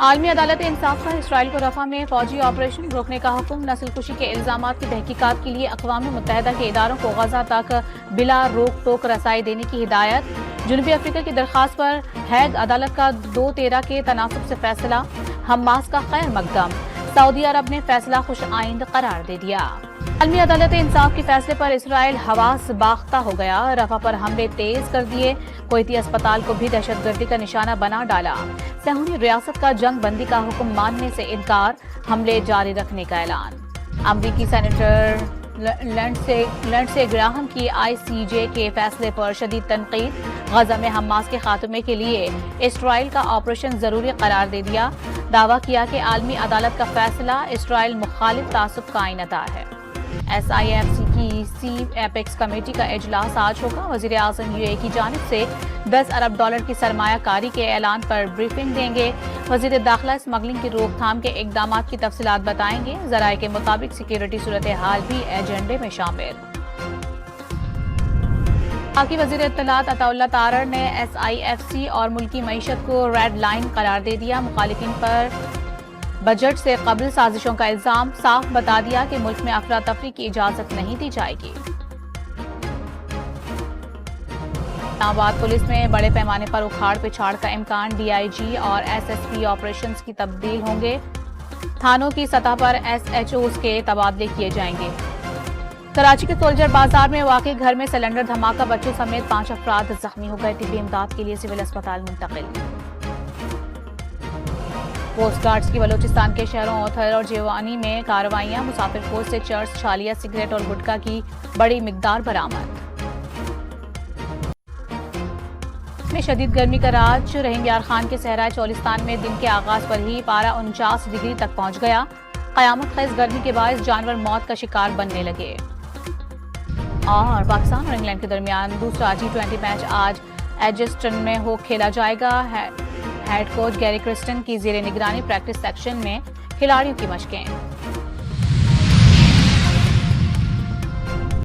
عالمی عدالت انصاف کا اسرائیل کو رفح میں فوجی آپریشن روکنے کا حکم، نسل کشی کے الزامات کی تحقیقات کے لیے اقوام متحدہ کے اداروں کو غزہ تک بلا روک ٹوک رسائی دینے کی ہدایت۔ جنوبی افریقہ کی درخواست پر ہیگ عدالت کا 2-13 کے تناسب سے فیصلہ، حماس کا خیر مقدم، سعودی عرب نے فیصلہ خوش آئند قرار دے دیا۔ عالمی عدالت انصاف کے فیصلے پر اسرائیل حواس باختہ ہو گیا، رفح پر حملے تیز کر دیے، کویتی اسپتال کو بھی دہشت گردی کا نشانہ بنا ڈالا، صہیونی ریاست کا جنگ بندی کا حکم ماننے سے انکار، حملے جاری رکھنے کا اعلان۔ امریکی سینیٹر لنڈسے گراہم کی ICJ کے فیصلے پر شدید تنقید، غزہ میں حماس کے خاتمے کے لیے اسرائیل کا آپریشن ضروری قرار دے دیا، دعویٰ کیا کہ عالمی عدالت کا فیصلہ اسرائیل مخالف تعصب کا آئینہ ہے۔ SIFC کی سی ایپیکس کمیٹی کا اجلاس آج ہوگا، وزیر اعظم UAE کی جانب سے $10 ارب کی سرمایہ کاری کے اعلان پر بریفنگ دیں گے، وزیر داخلہ اسمگلنگ کی روک تھام کے اقدامات کی تفصیلات بتائیں گے، ذرائع کے مطابق سیکیورٹی صورتحال بھی ایجنڈے میں شامل۔ وفاقی وزیر اطلاعات عطا اللہ تارڑ نے SIFC اور ملکی معیشت کو ریڈ لائن قرار دے دیا، مخالفین پر بجٹ سے قبل سازشوں کا الزام، صاف بتا دیا کہ ملک میں افراتفری کی اجازت نہیں دی جائے گی۔ اسلام آباد پولیس میں بڑے پیمانے پر اکھاڑ پچھاڑ کا امکان، DIG اور SSP آپریشنز کی تبدیل ہوں گے، تھانوں کی سطح پر SHOs کے تبادلے کیے جائیں گے۔ کراچی کے سولجر بازار میں واقع گھر میں سلنڈر دھماکہ، بچوں سمیت 5 افراد زخمی ہو گئے، طبی امداد کے لیے سول اسپتال منتقل۔ کوسٹ گارڈز کی بلوچستان کے شہروں اوتھر اور جیوانی میں کارروائیاں، مسافر فوج سے چرس، چھالیاں، سگریٹ اور گٹکا کی بڑی مقدار برآمد۔ میں شدید گرمی کا راج، رحیم یار خان کے صحرائے چولستان میں دن کے آغاز پر ہی پارہ 49 ڈگری تک پہنچ گیا، قیامت خیز گرمی کے باعث جانور موت کا شکار بننے لگے۔ اور پاکستان اور انگلینڈ کے درمیان دوسرا T20 میچ آج ایجسٹن میں کھیلا جائے گا، ہیڈ کوچ گیری کرسٹن کی زیر نگرانی پریکٹس سیکشن میں کھلاڑیوں کی مشقیں۔